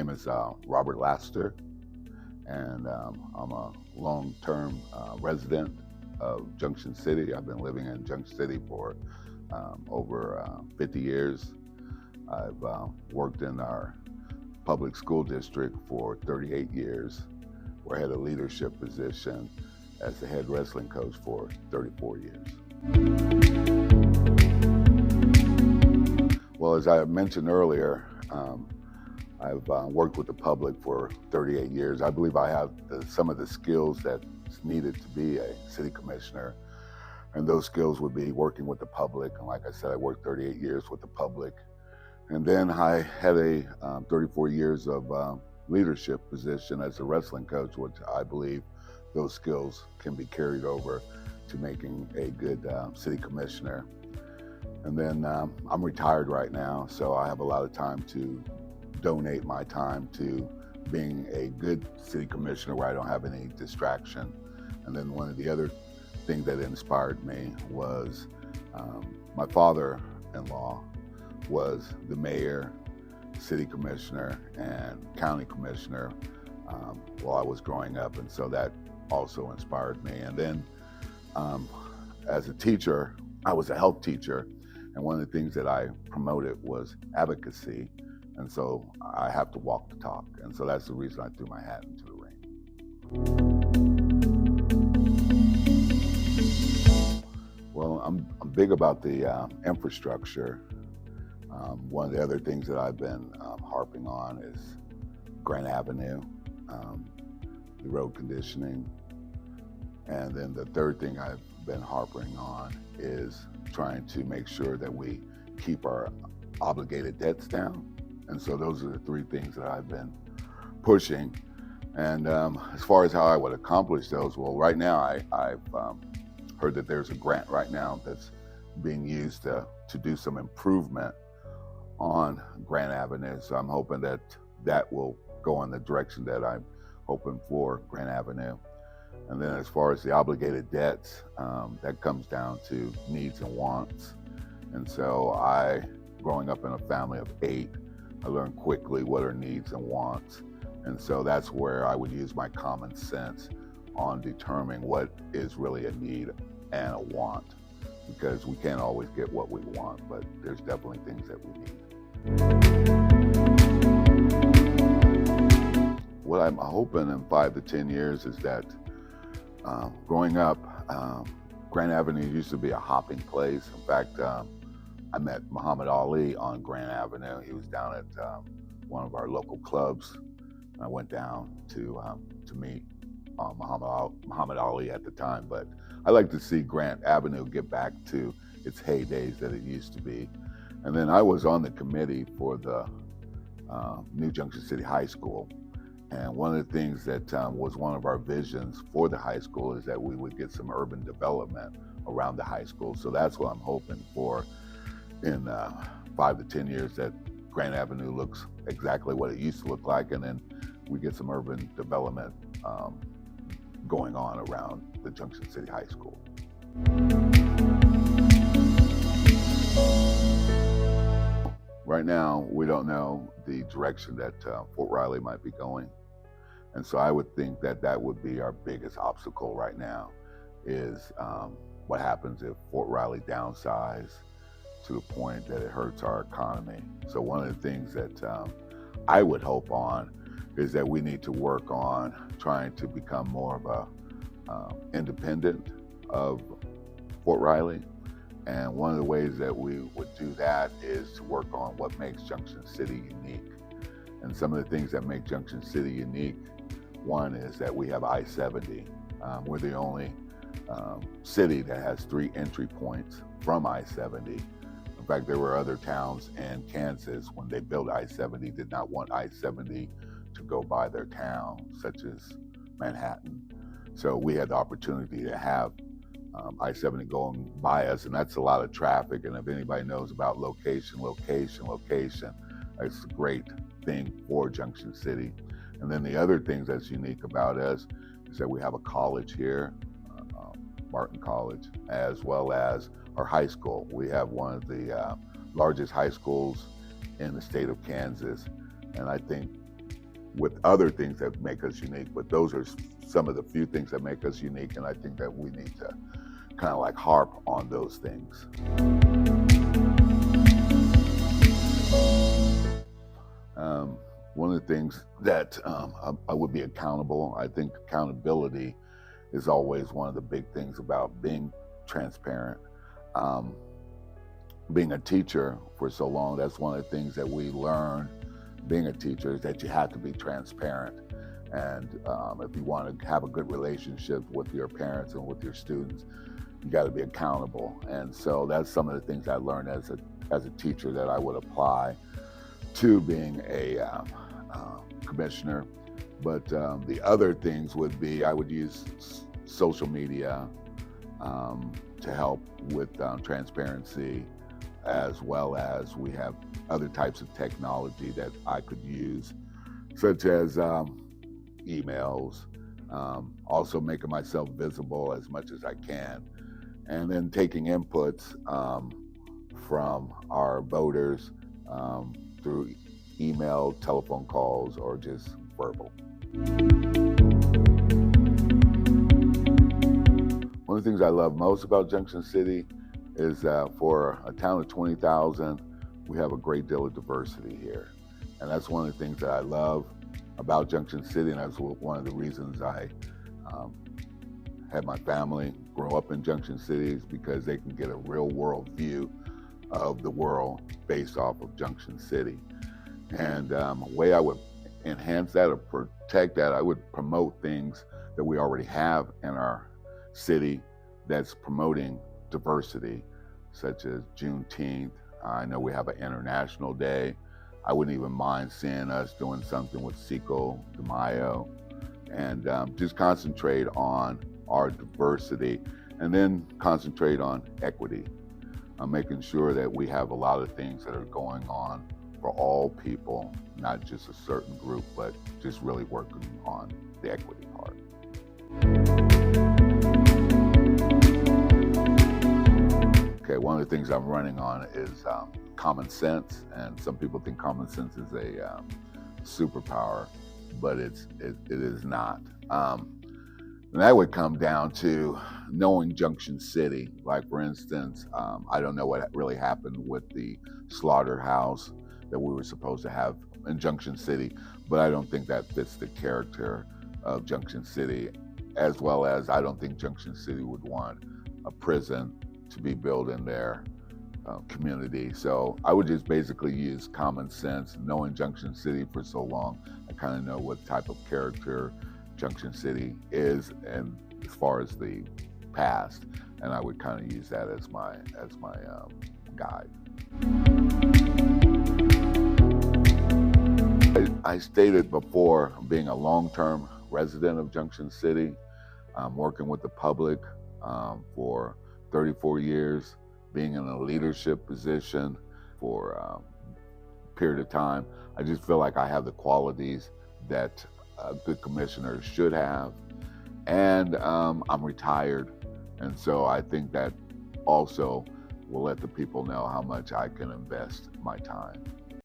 name is Robert Laster, and I'm a long-term resident of Junction City. I've been living in Junction City for over 50 years. I've worked in our public school district for 38 years, where I had a leadership position as the head wrestling coach for 34 years. Well, as I mentioned earlier, I've worked with the public for 38 years. I believe I have some of the skills that's needed to be a city commissioner. And those skills would be working with the public. And like I said, I worked 38 years with the public. And then I had a 34 years of leadership position as a wrestling coach, which I believe those skills can be carried over to making a good city commissioner. And then I'm retired right now, so I have a lot of time to donate my time to being a good city commissioner where I don't have any distraction. And then one of the other things that inspired me was my father-in-law was the mayor, city commissioner, and county commissioner while I was growing up, and so that also inspired me. And then as a teacher, I was a health teacher, and one of the things that I promoted was advocacy, and so I have to walk the talk, and so that's the reason I threw my hat into the ring. Well, I'm big about the infrastructure. One of the other things that I've been harping on is Grant Avenue, the road conditioning. And then the third thing I've been harping on is trying to make sure that we keep our obligated debts down. And so those are the three things that I've been pushing. And as far as how I would accomplish those, well, right now I've heard that there's a grant right now that's being used to do some improvement on Grant Avenue. So I'm hoping that that will go in the direction that I'm hoping for Grant Avenue. And then as far as the obligated debts, that comes down to needs and wants. And so growing up in a family of 8, I learned quickly what are needs and wants. And so that's where I would use my common sense on determining what is really a need and a want, because we can't always get what we want, but there's definitely things that we need. What I'm hoping in 5 to 10 years is that growing up, Grant Avenue used to be a hopping place. In fact, I met Muhammad Ali on Grant Avenue. He was down at one of our local clubs. I went down to meet Muhammad Ali at the time, but I like to see Grant Avenue get back to its heydays that it used to be. And then I was on the committee for the new Junction City High School. And one of the things that was one of our visions for the high school is that we would get some urban development around the high school. So that's what I'm hoping for in 5 to 10 years, that Grant Avenue looks exactly what it used to look like, and then we get some urban development going on around the Junction City High School. Right now, we don't know the direction that Fort Riley might be going. And so I would think that that would be our biggest obstacle right now, is what happens if Fort Riley downsizes to the point that it hurts our economy. So one of the things that I would hope on is that we need to work on trying to become more of a independent of Fort Riley. And one of the ways that we would do that is to work on what makes Junction City unique. And some of the things that make Junction City unique, one is that we have I-70. We're the only city that has 3 entry points from I-70. In fact, there were other towns in Kansas, when they built I-70, did not want I-70 to go by their town, such as Manhattan. So we had the opportunity to have I-70 going by us, and that's a lot of traffic. And if anybody knows about location, it's a great thing for Junction City. And then the other things that's unique about us is that we have a college here, Martin College, as well as our high school. We have one of the largest high schools in the state of Kansas. And I think with other things that make us unique, but those are some of the few things that make us unique, and I think that we need to kind of like harp on those things. One of the things that I would be accountable. I think accountability is always one of the big things about being transparent. Being a teacher for so long, that's one of the things that we learn being a teacher, is that you have to be transparent. And if you want to have a good relationship with your parents and with your students, you got to be accountable. And so that's some of the things I learned as a teacher that I would apply to being a commissioner. But the other things would be, I would use social media to help with transparency, as well as we have other types of technology that I could use, such as emails, also making myself visible as much as I can, and then taking inputs from our voters through email, telephone calls, or just verbal. One of the things I love most about Junction City is for a town of 20,000, we have a great deal of diversity here. And that's one of the things that I love about Junction City, and that's one of the reasons I had my family grow up in Junction City, is because they can get a real world view of the world based off of Junction City. And a way I would enhance that or protect that, I would promote things that we already have in our city that's promoting diversity, such as Juneteenth. I know we have an International Day. I wouldn't even mind seeing us doing something with Cinco de Mayo, and just concentrate on our diversity, and then concentrate on equity. Making sure that we have a lot of things that are going on for all people, not just a certain group, but just really working on the equity part. Okay, one of the things I'm running on is common sense, and some people think common sense is a superpower, but it is not. And that would come down to knowing Junction City. Like, for instance, I don't know what really happened with the slaughterhouse that we were supposed to have in Junction City, but I don't think that fits the character of Junction City, as well as I don't think Junction City would want a prison to be built in their community. So I would just basically use common sense. Knowing Junction City for so long, I kind of know what type of character Junction City is, and as far as the past, and I would kind of use that as my guide. I stated before, being a long-term resident of Junction City, working with the public for 34 years, being in a leadership position for a period of time. I just feel like I have the qualities that a good commissioner should have. And I'm retired, and so I think that also will let the people know how much I can invest my time.